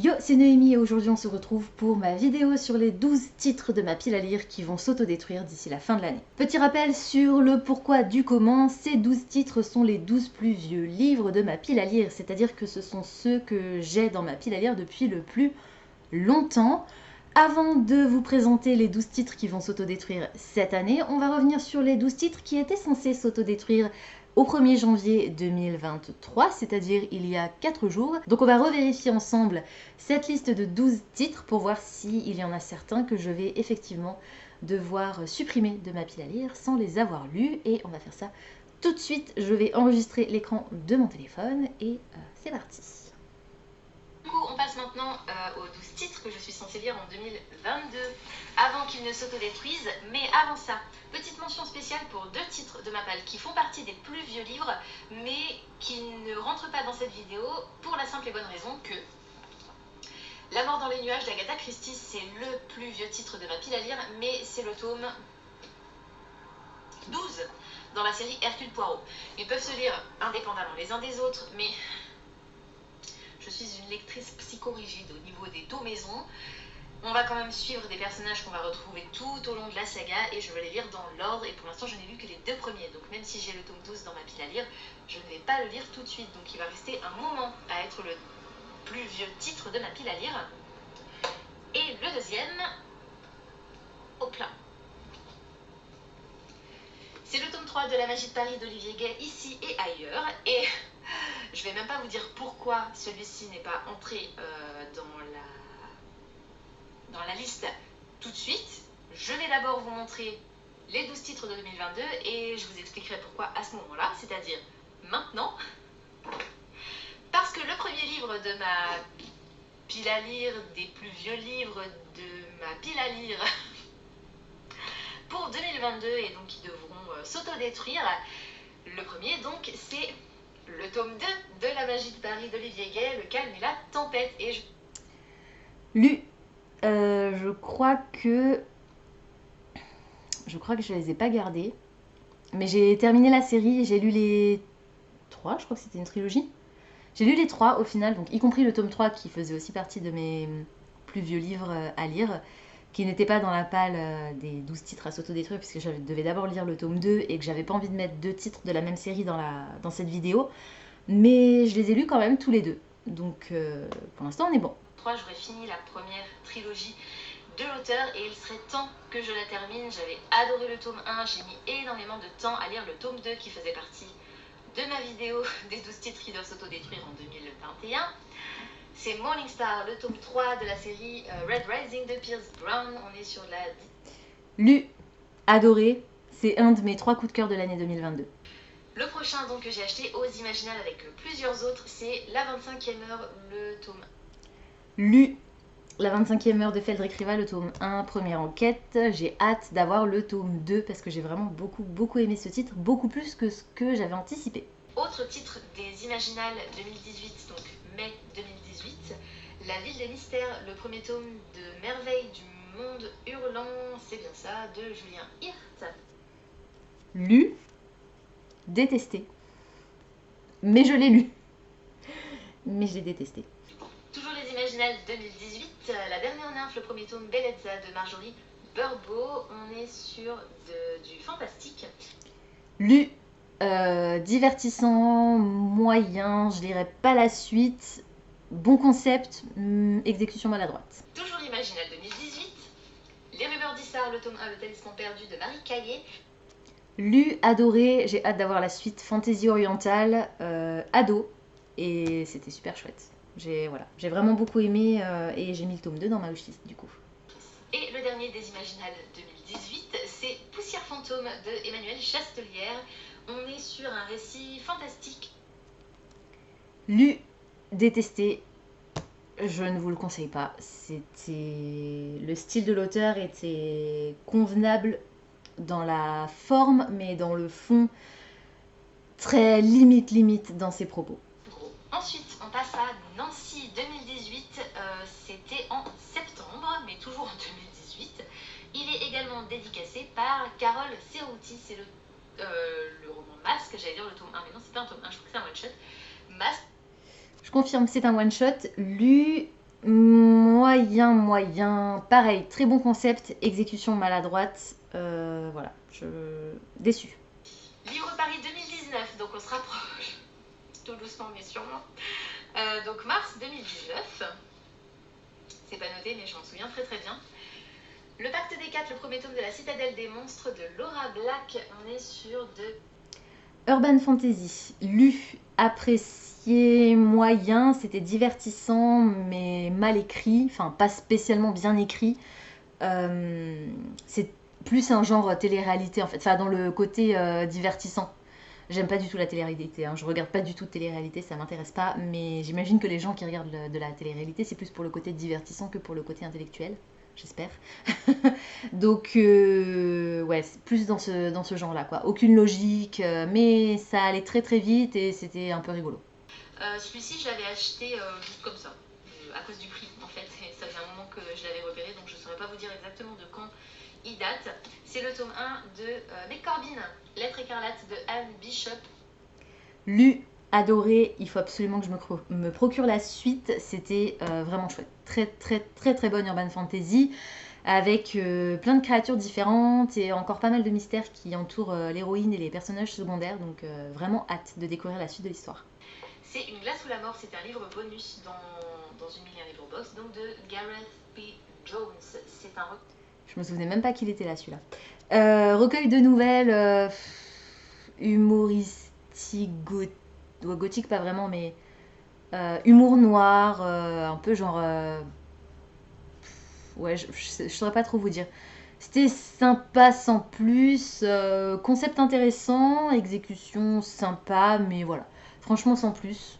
Yo, c'est Noémie et aujourd'hui on se retrouve pour ma vidéo sur les 12 titres de ma pile à lire qui vont s'autodétruire d'ici la fin de l'année. Petit rappel sur le pourquoi du comment, ces 12 titres sont les 12 plus vieux livres de ma pile à lire, c'est-à-dire que ce sont ceux que j'ai dans ma pile à lire depuis le plus longtemps. Avant de vous présenter les 12 titres qui vont s'autodétruire cette année, on va revenir sur les 12 titres qui étaient censés s'autodétruire au 1er janvier 2023, c'est-à-dire il y a 4 jours. Donc on va revérifier ensemble cette liste de 12 titres pour voir s'il y en a certains que je vais effectivement devoir supprimer de ma pile à lire sans les avoir lus. Et on va faire ça tout de suite. Je vais enregistrer l'écran de mon téléphone et c'est parti. Du coup, on passe maintenant aux 12 titres que je suis censée lire en 2022, avant qu'ils ne s'autodétruisent. Mais avant ça, petite mention spéciale pour 2 titres de ma palle qui font partie des plus vieux livres, mais qui ne rentrent pas dans cette vidéo pour la simple et bonne raison que La mort dans les nuages d'Agatha Christie, c'est le plus vieux titre de ma pile à lire, mais c'est le tome 12 dans la série Hercule Poirot. Ils peuvent se lire indépendamment les uns des autres, mais je suis une lectrice psychorigide au niveau des dos-maisons. On va quand même suivre des personnages qu'on va retrouver tout au long de la saga et je vais les lire dans l'ordre. Et pour l'instant, je n'ai lu que les 2 premiers. Donc même si j'ai le tome 12 dans ma pile à lire, je ne vais pas le lire tout de suite. Donc il va rester un moment à être le plus vieux titre de ma pile à lire. Et le deuxième, hop là, c'est le tome 3 de La Magie de Paris d'Olivier Gay, ici et ailleurs. Et je vais même pas vous dire pourquoi celui-ci n'est pas entré dans la liste tout de suite. Je vais d'abord vous montrer les 12 titres de 2022 et je vous expliquerai pourquoi à ce moment-là, c'est-à-dire maintenant. Parce que le premier livre de ma pile à lire, des plus vieux livres de ma pile à lire pour 2022 et donc qui devront s'autodétruire, le premier donc c'est le tome 2 de La Magie de Paris d'Olivier Gay, Le calme et la tempête. Et Lu. Je crois que je les ai pas gardés. Mais j'ai terminé la série, j'ai lu les 3, je crois que c'était une trilogie. J'ai lu les 3 au final, donc y compris le tome 3 qui faisait aussi partie de mes plus vieux livres à lire, qui n'était pas dans la palle des 12 titres à s'autodétruire, puisque je devais d'abord lire le tome 2 et que j'avais pas envie de mettre 2 titres de la même série dans cette vidéo. Mais je les ai lus quand même tous les 2. Donc pour l'instant on est bon. 3, j'aurais fini la première trilogie de l'auteur et il serait temps que je la termine. J'avais adoré le tome 1, j'ai mis énormément de temps à lire le tome 2 qui faisait partie de ma vidéo des 12 titres qui doivent s'autodétruire en 2021. C'est Morningstar, le tome 3 de la série Red Rising de Pierce Brown. On est sur la... Lu, adoré, c'est un de mes 3 coups de cœur de l'année 2022. Le prochain donc que j'ai acheté aux Imaginales avec plusieurs autres, c'est La 25e heure, le tome 1. Lu, La 25e heure de Feldrik Riva, le tome 1, première enquête. J'ai hâte d'avoir le tome 2 parce que j'ai vraiment beaucoup aimé ce titre, beaucoup plus que ce que j'avais anticipé. Autre titre des Imaginales 2018, donc mai 2018, La ville des mystères, le premier tome de Merveilles du monde hurlant, c'est bien ça, de Julien Hirt. Lu, détesté. Mais je l'ai lu. Mais je l'ai détesté. Toujours les Imaginales 2018, La dernière nymphe, le premier tome Bellezza de Marjorie Burbo. On est sur du fantastique. Lu, divertissant, moyen, je lirai pas la suite. Bon concept, exécution maladroite. Toujours Imaginale 2018, Les rumeurs d'Issar, le tome 1, Le talisman perdu de Marie Caillé. Lu, adoré, j'ai hâte d'avoir la suite fantasy orientale, ado, et c'était super chouette. J'ai vraiment beaucoup aimé et j'ai mis le tome 2 dans ma wishlist du coup. Et le dernier des Imaginales 2018, c'est Poussière fantôme de Emmanuelle Chastelière. On est sur un récit fantastique. Lu, détesté, je ne vous le conseille pas. Le style de l'auteur était convenable dans la forme, mais dans le fond, très limite dans ses propos. Ensuite, on passe à Nancy 2018, c'était en septembre, mais toujours en 2018. Il est également dédicacé par Carole Cerruti, c'est le roman Masque, j'allais dire le tome 1, mais non, c'est pas un tome 1, je crois que c'est un one-shot. Masque. Je confirme, c'est un one-shot, lu moyen. Pareil, très bon concept, exécution maladroite. Voilà, déçue. Livre Paris 2019, donc on se rapproche. Tout doucement mais sûrement. Donc mars 2019. C'est pas noté mais je m'en souviens très très bien. Le Pacte des Quatre, le premier tome de la Citadelle des Monstres de Laura Black. On est sur de... Urban Fantasy, lu, apprécié, moyen, c'était divertissant mais mal écrit, enfin pas spécialement bien écrit. C'est plus un genre télé-réalité en fait, enfin dans le côté divertissant. J'aime pas du tout la télé-réalité, hein. Je regarde pas du tout de télé-réalité, ça m'intéresse pas, mais j'imagine que les gens qui regardent de la télé-réalité, c'est plus pour le côté divertissant que pour le côté intellectuel, j'espère. Donc, ouais, c'est plus dans ce genre-là, quoi. Aucune logique, mais ça allait très très vite et c'était un peu rigolo. Celui-ci, je l'avais acheté juste comme ça, à cause du prix en fait. Et ça fait un moment que je l'avais repéré, donc je ne saurais pas vous dire exactement de quand il date. C'est le tome 1 de Meg Corbin, Lettre écarlate de Anne Bishop. Lu, adoré, il faut absolument que je me procure la suite. C'était vraiment chouette. Très très très très bonne urban fantasy avec plein de créatures différentes et encore pas mal de mystères qui entourent l'héroïne et les personnages secondaires. Donc vraiment hâte de découvrir la suite de l'histoire. C'est Une glace ou la mort, c'est un livre bonus dans une milliard livre box, donc de Gareth P. Jones. C'est un... Je me souvenais même pas qu'il était là celui-là. Recueil de nouvelles humoristique, gothique pas vraiment, mais humour noir, un peu genre... ouais, je saurais pas trop vous dire. C'était sympa sans plus, concept intéressant, exécution sympa, mais voilà. Franchement sans plus.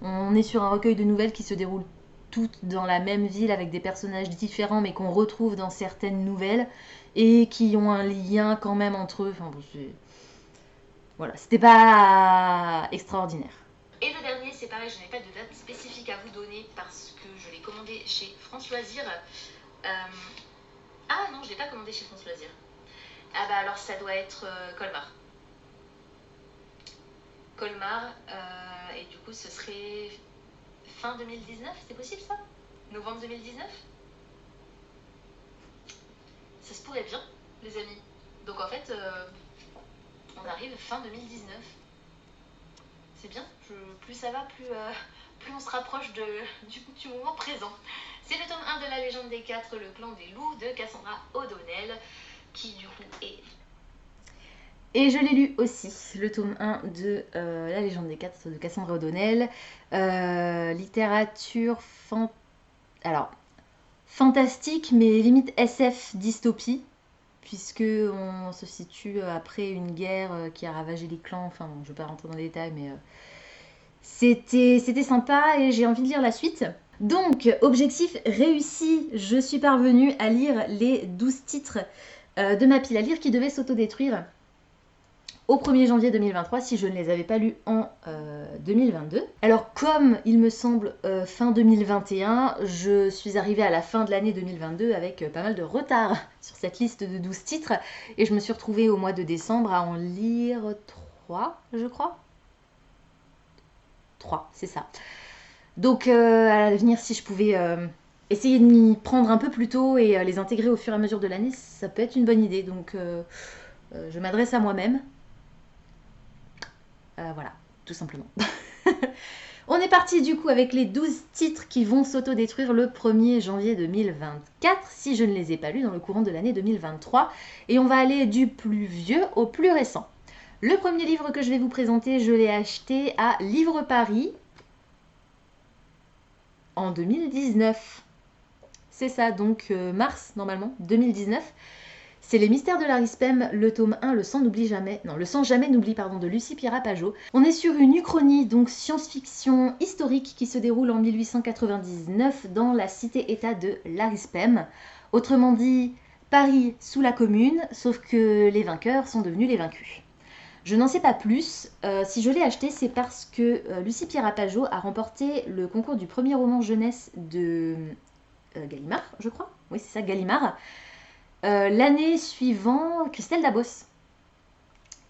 On est sur un recueil de nouvelles qui se déroule toutes dans la même ville avec des personnages différents mais qu'on retrouve dans certaines nouvelles et qui ont un lien quand même entre eux. Enfin, bon, voilà, c'était pas extraordinaire. Et le dernier, c'est pareil, je n'ai pas de date spécifique à vous donner parce que je l'ai commandé chez France Loisirs. Ah non, je ne l'ai pas commandé chez France Loisirs. Ah bah alors ça doit être Colmar. Colmar, et du coup ce serait fin 2019, c'est possible ça? Novembre 2019? Ça se pourrait bien, les amis. Donc en fait, on arrive fin 2019. C'est bien, plus ça va, plus on se rapproche du moment présent. C'est le tome 1 de La Légende des Quatre, le clan des loups de Cassandra O'Donnell, qui du coup est... Et je l'ai lu aussi, le tome 1 de La Légende des Quatre de Cassandra O'Donnell. Littérature fantastique, mais limite SF dystopie, puisque on se situe après une guerre qui a ravagé les clans. Enfin, bon, je ne vais pas rentrer dans les détails, mais c'était sympa et j'ai envie de lire la suite. Donc, objectif réussi, je suis parvenue à lire les 12 titres de ma pile à lire qui devaient s'autodétruire au 1er janvier 2023 si je ne les avais pas lus en 2022. Alors comme il me semble fin 2021, je suis arrivée à la fin de l'année 2022 avec pas mal de retard sur cette liste de 12 titres et je me suis retrouvée au mois de décembre à en lire 3, je crois. 3, c'est ça. Donc à l'avenir, si je pouvais essayer de m'y prendre un peu plus tôt et les intégrer au fur et à mesure de l'année, ça peut être une bonne idée. Donc je m'adresse à moi-même. Voilà, tout simplement. On est parti du coup avec les 12 titres qui vont s'autodétruire le 1er janvier 2024, si je ne les ai pas lus dans le courant de l'année 2023. Et on va aller du plus vieux au plus récent. Le premier livre que je vais vous présenter, je l'ai acheté à Livre Paris en 2019. C'est ça, donc mars normalement, 2019. C'est Les Mystères de l'Arispem, le tome 1, Le sang jamais n'oublie, de Lucie Pira-Pajot. On est sur une uchronie, donc science-fiction historique, qui se déroule en 1899 dans la cité-état de l'Arispem. Autrement dit, Paris sous la Commune, sauf que les vainqueurs sont devenus les vaincus. Je n'en sais pas plus. Si je l'ai acheté, c'est parce que Lucie Pira-Pajot a remporté le concours du premier roman jeunesse de Gallimard, je crois. Oui, c'est ça, Gallimard. L'année suivant, Christelle Dabos.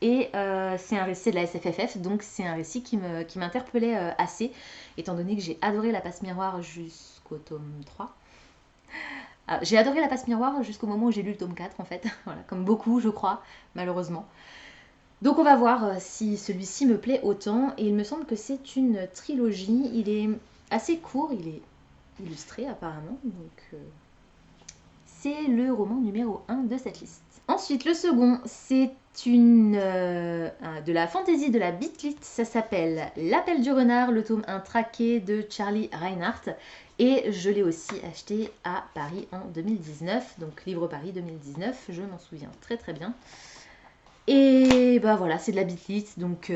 Et c'est un récit de la SFFF, donc c'est un récit qui m'interpellait assez, étant donné que j'ai adoré La Passe Miroir jusqu'au jusqu'au tome 3. J'ai adoré La Passe Miroir jusqu'au moment où j'ai lu le tome 4 en fait, voilà, comme beaucoup je crois, malheureusement. Donc on va voir si celui-ci me plaît autant, et il me semble que c'est une trilogie, il est assez court, il est illustré apparemment, donc c'est le roman numéro 1 de cette liste. Ensuite le second, c'est de la fantaisie de la Bitlit, ça s'appelle L'Appel du Renard, le tome 1 traqué de Charlie Reinhardt. Et je l'ai aussi acheté à Paris en 2019, donc Livre Paris 2019, je m'en souviens très très bien. Et bah voilà, c'est de la Bitlit, donc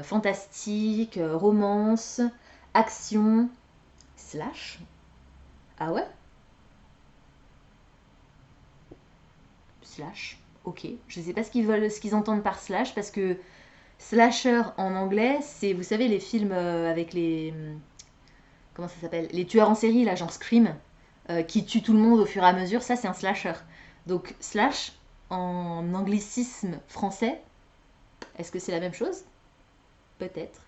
fantastique, romance, action, slash. Ah ouais? Slash, ok. Je sais pas ce qu'ils entendent par slash, parce que slasher en anglais, c'est, vous savez, les films avec les... comment ça s'appelle? Les tueurs en série, là, genre Scream, qui tuent tout le monde au fur et à mesure, ça c'est un slasher. Donc slash, en anglicisme français, est-ce que c'est la même chose? Peut-être.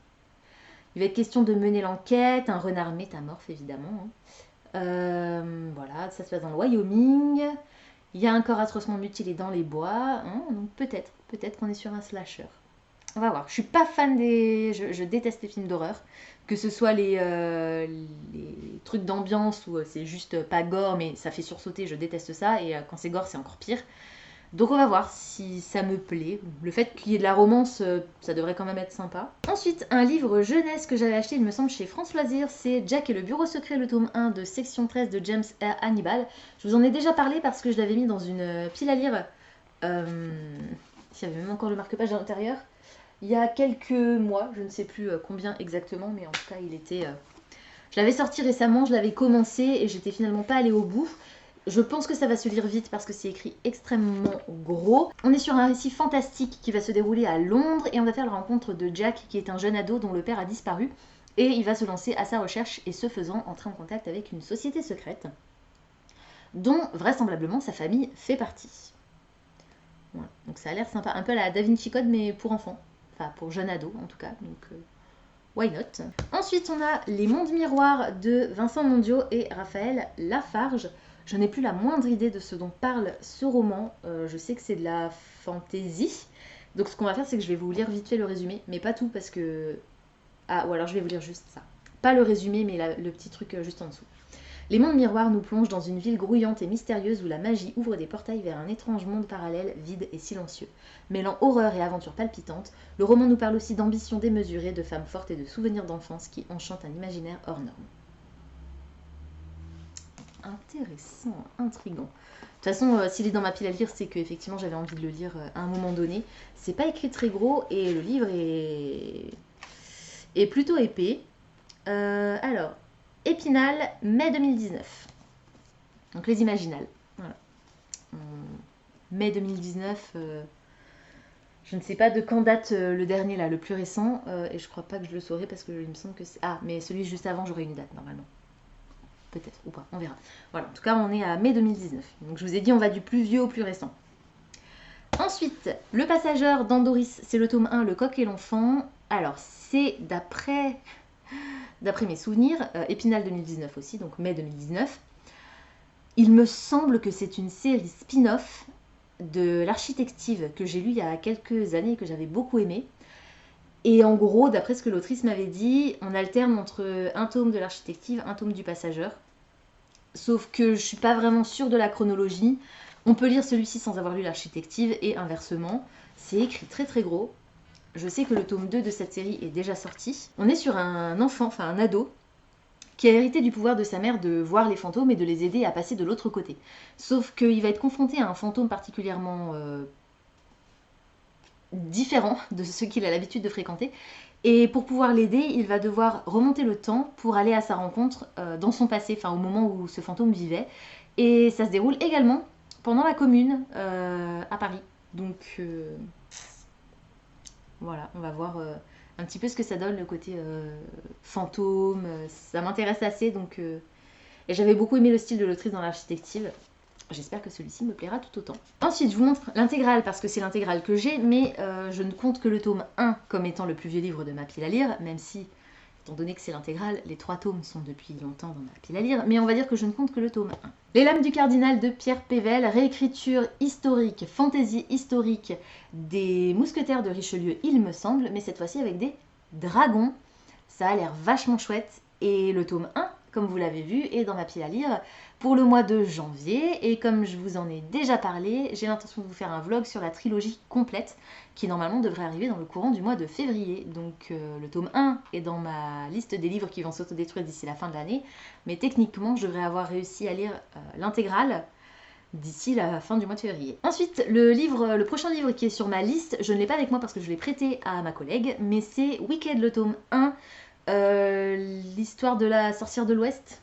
Il va être question de mener l'enquête, un renard métamorphe évidemment. Voilà, ça se passe dans le Wyoming. Il y a un corps atrocement mutilé dans les bois. Donc peut-être qu'on est sur un slasher. On va voir. Je suis pas fan des... Je déteste les films d'horreur. Que ce soit les trucs d'ambiance où c'est juste pas gore mais ça fait sursauter, je déteste ça. Et quand c'est gore, c'est encore pire. Donc on va voir si ça me plaît. Le fait qu'il y ait de la romance, ça devrait quand même être sympa. Ensuite, un livre jeunesse que j'avais acheté, il me semble, chez France Loisirs, c'est Jack et le bureau secret, le tome 1 de section 13 de James R. Hannibal. Je vous en ai déjà parlé parce que je l'avais mis dans une pile à lire. Il y avait même encore le marque-page à l'intérieur. Il y a quelques mois, je ne sais plus combien exactement, mais en tout cas, il était... Je l'avais sorti récemment, je l'avais commencé et j'étais finalement pas allée au bout. Je pense que ça va se lire vite parce que c'est écrit extrêmement gros. On est sur un récit fantastique qui va se dérouler à Londres et on va faire la rencontre de Jack qui est un jeune ado dont le père a disparu. Et il va se lancer à sa recherche et ce faisant entrer en contact avec une société secrète dont vraisemblablement sa famille fait partie. Voilà. Donc ça a l'air sympa, un peu la Da Vinci Code mais pour enfants. Enfin pour jeune ado en tout cas, donc why not. Ensuite on a Les Mondes Miroirs de Vincent Mondiot et Raphaël Lafarge. Je n'ai plus la moindre idée de ce dont parle ce roman. Je sais que c'est de la fantaisie. Donc ce qu'on va faire, c'est que je vais vous lire vite fait le résumé, mais pas tout parce que... Ah, ou alors je vais vous lire juste ça. Pas le résumé, mais le petit truc juste en dessous. Les mondes miroirs nous plongent dans une ville grouillante et mystérieuse où la magie ouvre des portails vers un étrange monde parallèle, vide et silencieux. Mêlant horreur et aventure palpitante, le roman nous parle aussi d'ambition démesurée, de femmes fortes et de souvenirs d'enfance qui enchantent un imaginaire hors norme. Intéressant, intriguant. De toute façon, s'il est dans ma pile à lire, c'est que effectivement j'avais envie de le lire à un moment donné. C'est pas écrit très gros et le livre est plutôt épais. Alors, Épinal, mai 2019. Donc les Imaginales. Voilà. Mai 2019. Je ne sais pas de quand date le dernier là, le plus récent. Et je crois pas que je le saurai parce que il me semble que c'est... Ah, mais celui juste avant, j'aurai une date normalement. Peut-être, ou pas, on verra. Voilà, en tout cas, on est à mai 2019. Donc, je vous ai dit, on va du plus vieux au plus récent. Ensuite, Le Passageur d'Andoris, c'est le tome 1, Le Coq et l'Enfant. Alors, c'est d'après mes souvenirs, Épinal 2019 aussi, donc mai 2019. Il me semble que c'est une série spin-off de l'Architective que j'ai lu il y a quelques années et que j'avais beaucoup aimé. Et en gros, d'après ce que l'autrice m'avait dit, on alterne entre un tome de l'Architective, un tome du Passageur. Sauf que je suis pas vraiment sûre de la chronologie. On peut lire celui-ci sans avoir lu l'Architective et inversement. C'est écrit très très gros. Je sais que le tome 2 de cette série est déjà sorti. On est sur un enfant, enfin un ado, qui a hérité du pouvoir de sa mère de voir les fantômes et de les aider à passer de l'autre côté. Sauf qu'il va être confronté à un fantôme particulièrement différent de ceux qu'il a l'habitude de fréquenter. Et pour pouvoir l'aider, il va devoir remonter le temps pour aller à sa rencontre dans son passé, enfin au moment où ce fantôme vivait. Et ça se déroule également pendant la Commune à Paris. Donc voilà, on va voir un petit peu ce que ça donne, le côté fantôme. Ça m'intéresse assez, donc... Et j'avais beaucoup aimé le style de l'autrice dans l'Architective. J'espère que celui-ci me plaira tout autant. Ensuite, je vous montre l'intégrale parce que c'est l'intégrale que j'ai, mais je ne compte que le tome 1 comme étant le plus vieux livre de ma pile à lire, même si étant donné que c'est l'intégrale, les 3 tomes sont depuis longtemps dans ma pile à lire, mais on va dire que je ne compte que le tome 1. Les Lames du Cardinal de Pierre Pével, réécriture historique, fantaisie historique des mousquetaires de Richelieu, il me semble, mais cette fois-ci avec des dragons. Ça a l'air vachement chouette. Et le tome 1, comme vous l'avez vu, est dans ma pile à lire pour le mois de janvier. Et comme je vous en ai déjà parlé, j'ai l'intention de vous faire un vlog sur la trilogie complète qui normalement devrait arriver dans le courant du mois de février. Donc le tome 1 est dans ma liste des livres qui vont s'autodétruire d'ici la fin de l'année. Mais techniquement, je devrais avoir réussi à lire l'intégrale d'ici la fin du mois de février. Ensuite, le prochain livre qui est sur ma liste, je ne l'ai pas avec moi parce que je l'ai prêté à ma collègue, mais c'est Wicked, le tome 1. L'histoire de la sorcière de l'Ouest.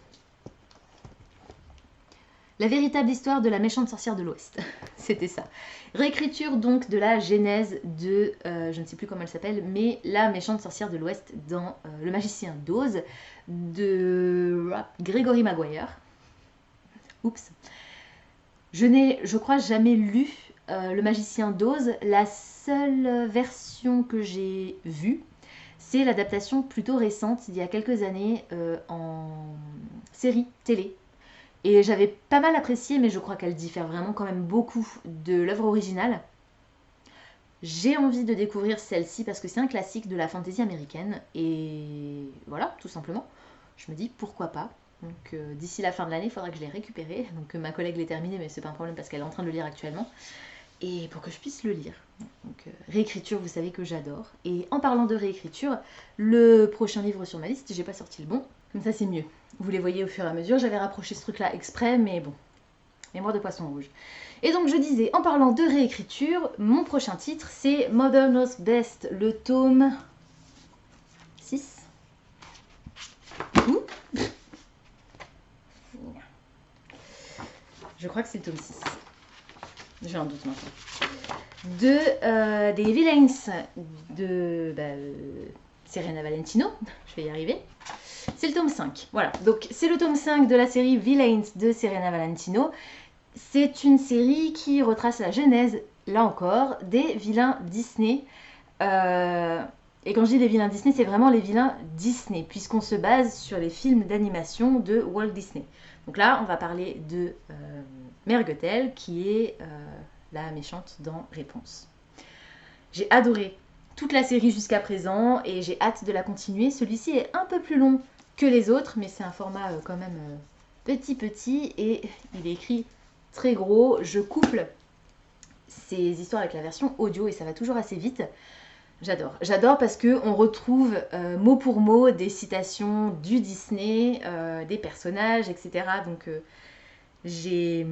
La véritable histoire de la méchante sorcière de l'Ouest. C'était ça. Réécriture donc de la genèse de, je ne sais plus comment elle s'appelle, mais la méchante sorcière de l'Ouest dans Le Magicien d'Oz de Gregory Maguire. Oups. Je n'ai, je crois, jamais lu Le Magicien d'Oz. La seule version que j'ai vue, c'est l'adaptation plutôt récente, il y a quelques années, en série télé. Et j'avais pas mal apprécié, mais je crois qu'elle diffère vraiment quand même beaucoup de l'œuvre originale. J'ai envie de découvrir celle-ci parce que c'est un classique de la fantasy américaine. Et voilà, tout simplement. Je me dis pourquoi pas. Donc d'ici la fin de l'année, il faudra que je l'ai récupéré. Donc ma collègue l'ait terminé, mais c'est pas un problème parce qu'elle est en train de le lire actuellement. Et pour que je puisse le lire. Donc réécriture, vous savez que j'adore. Et en parlant de réécriture, le prochain livre sur ma liste, j'ai pas sorti le bon. Comme ça c'est mieux. Vous les voyez au fur et à mesure. J'avais rapproché ce truc-là exprès, mais bon. Mémoire de poisson rouge. Et donc je disais, en parlant de réécriture, mon prochain titre c'est Mother Knows Best, le tome 6. Je crois que c'est le tome 6. J'ai un doute maintenant. Des Villains de Serena Valentino. Je vais y arriver. C'est le tome 5. Voilà. Donc c'est le tome 5 de la série Villains de Serena Valentino. C'est une série qui retrace la genèse, là encore, des vilains Disney. Et quand je dis des vilains Disney, c'est vraiment les vilains Disney, puisqu'on se base sur les films d'animation de Walt Disney. Donc là, on va parler de Mère Gothel, qui est la méchante dans Réponse. J'ai adoré toute la série jusqu'à présent et j'ai hâte de la continuer. Celui-ci est un peu plus long que les autres, mais c'est un format quand même petit et il est écrit très gros. Je couple ces histoires avec la version audio et ça va toujours assez vite. J'adore. J'adore parce qu'on retrouve mot pour mot des citations du Disney, des personnages, etc. Donc j'ai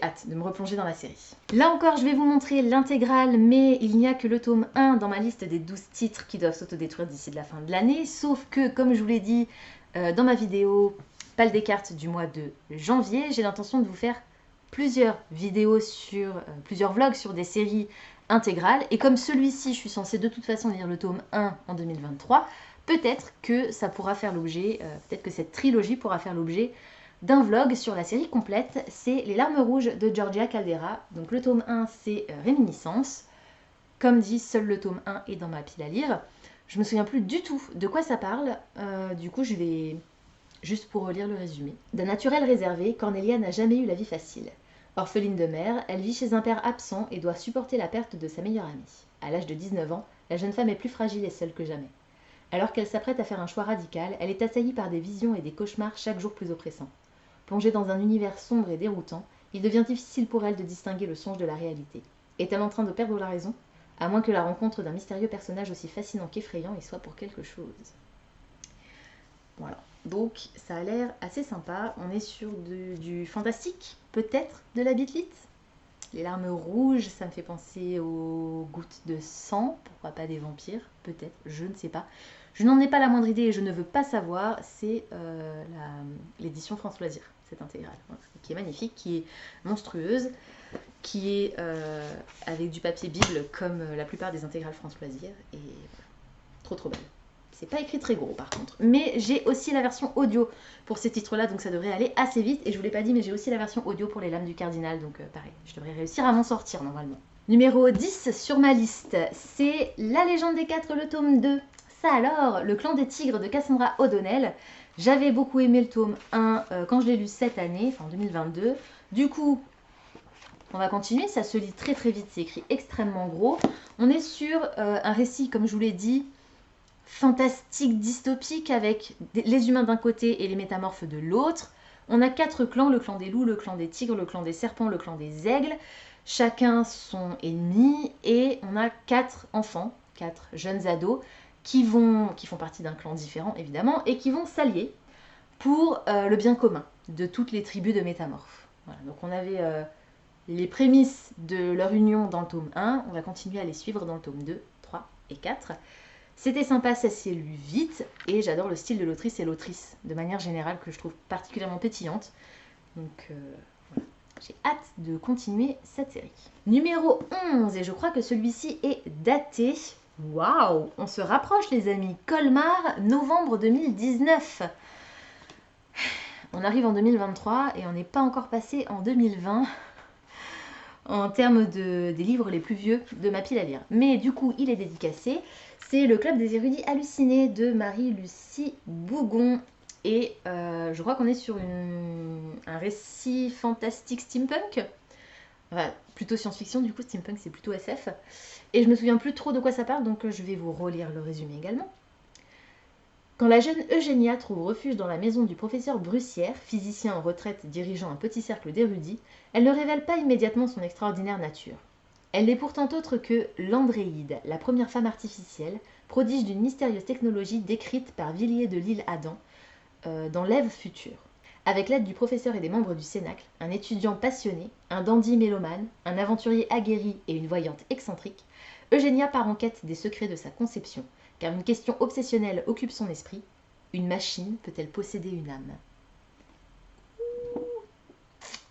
hâte de me replonger dans la série. Là encore, je vais vous montrer l'intégrale, mais il n'y a que le tome 1 dans ma liste des 12 titres qui doivent s'autodétruire d'ici la fin de l'année. Sauf que, comme je vous l'ai dit dans ma vidéo Pal des cartes du mois de janvier, j'ai l'intention de vous faire plusieurs vidéos plusieurs vlogs sur des séries intégrales. Et comme celui-ci, je suis censée de toute façon lire le tome 1 en 2023, peut-être que ça pourra faire l'objet, peut-être que cette trilogie pourra faire l'objet d'un vlog sur la série complète. C'est Les Larmes Rouges de Georgia Caldera. Donc le tome 1, c'est Réminiscence. Comme dit, seul le tome 1 est dans ma pile à lire. Je me souviens plus du tout de quoi ça parle. Du coup, je vais juste pour relire le résumé. D'un naturel réservé, Cornelia n'a jamais eu la vie facile. Orpheline de mère, elle vit chez un père absent et doit supporter la perte de sa meilleure amie. À l'âge de 19 ans, la jeune femme est plus fragile et seule que jamais. Alors qu'elle s'apprête à faire un choix radical, elle est assaillie par des visions et des cauchemars chaque jour plus oppressants. Plongée dans un univers sombre et déroutant, il devient difficile pour elle de distinguer le songe de la réalité. Est-elle en train de perdre la raison ? À moins que la rencontre d'un mystérieux personnage aussi fascinant qu'effrayant y soit pour quelque chose. Voilà. Donc ça a l'air assez sympa. On est sur du fantastique, peut-être de la bitlite. Les larmes rouges, ça me fait penser aux gouttes de sang. Pourquoi pas des vampires? Peut-être, je ne sais pas. Je n'en ai pas la moindre idée et je ne veux pas savoir. C'est l'édition France Loisirs, cette intégrale, voilà, qui est magnifique, qui est monstrueuse, qui est avec du papier Bible comme la plupart des intégrales France Loisirs. Et voilà, trop belle. C'est pas écrit très gros par contre. Mais j'ai aussi la version audio pour ces titres-là, donc ça devrait aller assez vite. Et je vous l'ai pas dit, mais j'ai aussi la version audio pour Les Lames du Cardinal, donc pareil, je devrais réussir à m'en sortir normalement. Numéro 10 sur ma liste, c'est La Légende des Quatre, le tome 2. Ça alors, le clan des tigres de Cassandra O'Donnell. J'avais beaucoup aimé le tome 1 quand je l'ai lu cette année, enfin en 2022. Du coup, on va continuer, ça se lit très très vite, c'est écrit extrêmement gros. On est sur un récit, comme je vous l'ai dit, fantastique, dystopique, avec les humains d'un côté et les métamorphes de l'autre. On a 4 clans, le clan des loups, le clan des tigres, le clan des serpents, le clan des aigles. Chacun son ennemi, et on a 4 enfants, 4 jeunes ados, qui font partie d'un clan différent évidemment, et qui vont s'allier pour le bien commun de toutes les tribus de métamorphes. Voilà, donc on avait les prémices de leur union dans le tome 1, on va continuer à les suivre dans le tome 2, 3 et 4. C'était sympa, ça s'est lu vite, et j'adore le style de l'autrice et l'autrice de manière générale que je trouve particulièrement pétillante. Donc voilà, j'ai hâte de continuer cette série. Numéro 11, et je crois que celui-ci est daté. Waouh, on se rapproche les amis. Colmar, novembre 2019. On arrive en 2023 et on n'est pas encore passé en 2020 en termes des livres les plus vieux de ma pile à lire. Mais du coup, il est dédicacé. C'est le Club des érudits hallucinés de Marie-Lucie Bougon. Et je crois qu'on est sur un récit fantastique steampunk. Enfin, plutôt science-fiction, du coup steampunk c'est plutôt SF. Et je me souviens plus trop de quoi ça parle, donc je vais vous relire le résumé également. Quand la jeune Eugénia trouve refuge dans la maison du professeur Brussière, physicien en retraite dirigeant un petit cercle d'érudits, elle ne révèle pas immédiatement son extraordinaire nature. Elle n'est pourtant autre que l'Andréide, la première femme artificielle, prodige d'une mystérieuse technologie décrite par Villiers de l'île Adam dans l'Ève future. Avec l'aide du professeur et des membres du Cénacle, un étudiant passionné, un dandy mélomane, un aventurier aguerri et une voyante excentrique, Eugénia part en quête des secrets de sa conception, car une question obsessionnelle occupe son esprit. Une machine peut-elle posséder une âme?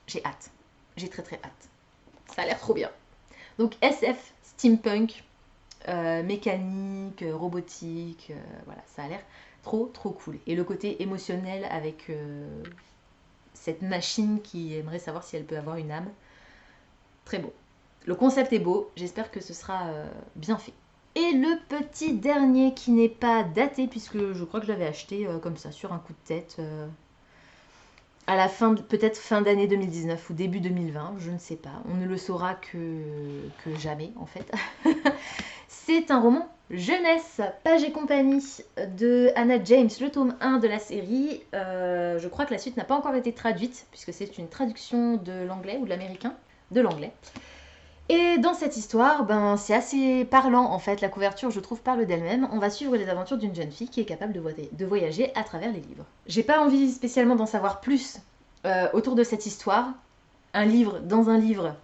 J'ai hâte. J'ai très très hâte. Ça a l'air trop bien. Donc SF, steampunk, mécanique, robotique, voilà, ça a l'air trop trop cool. Et le côté émotionnel avec cette machine qui aimerait savoir si elle peut avoir une âme, très beau. Le concept est beau, j'espère que ce sera bien fait. Et le petit dernier qui n'est pas daté, puisque je crois que je l'avais acheté comme ça sur un coup de tête à la fin, peut-être fin d'année 2019 ou début 2020, je ne sais pas. On ne le saura que jamais en fait. C'est un roman jeunesse, Page et compagnie de Hannah James, le tome 1 de la série. Je crois que la suite n'a pas encore été traduite, puisque c'est une traduction de l'anglais ou de l'américain, de l'anglais. Et dans cette histoire, c'est assez parlant en fait, la couverture je trouve parle d'elle-même. On va suivre les aventures d'une jeune fille qui est capable de voyager à travers les livres. J'ai pas envie spécialement d'en savoir plus autour de cette histoire. Un livre dans un livre,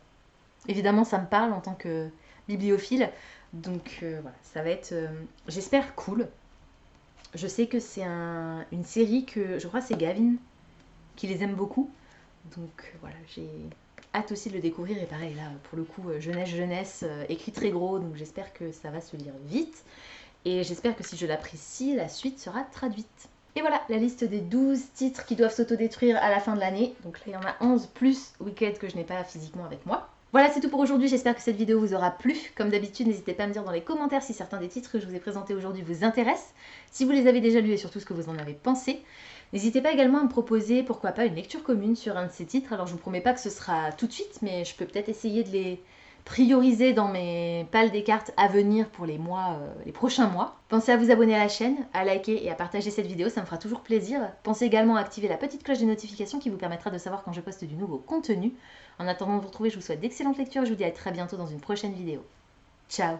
évidemment ça me parle en tant que bibliophile. Donc voilà, ça va être, j'espère, cool. Je sais que c'est une série que, je crois que c'est Gavin qui les aime beaucoup. Donc voilà, j'ai hâte aussi de le découvrir. Et pareil, là, pour le coup, jeunesse, écrit très gros. Donc j'espère que ça va se lire vite. Et j'espère que si je l'apprécie, la suite sera traduite. Et voilà, la liste des 12 titres qui doivent s'autodétruire à la fin de l'année. Donc là, il y en a 11 plus Wicked que je n'ai pas physiquement avec moi. Voilà, c'est tout pour aujourd'hui. J'espère que cette vidéo vous aura plu. Comme d'habitude, n'hésitez pas à me dire dans les commentaires si certains des titres que je vous ai présentés aujourd'hui vous intéressent, si vous les avez déjà lus et surtout ce que vous en avez pensé. N'hésitez pas également à me proposer, pourquoi pas, une lecture commune sur un de ces titres. Alors, je ne vous promets pas que ce sera tout de suite, mais je peux peut-être essayer de les prioriser dans mes pales des cartes à venir pour les prochains mois. Pensez à vous abonner à la chaîne, à liker et à partager cette vidéo, ça me fera toujours plaisir. Pensez également à activer la petite cloche des notifications qui vous permettra de savoir quand je poste du nouveau contenu. En attendant de vous retrouver, je vous souhaite d'excellentes lectures et je vous dis à très bientôt dans une prochaine vidéo. Ciao!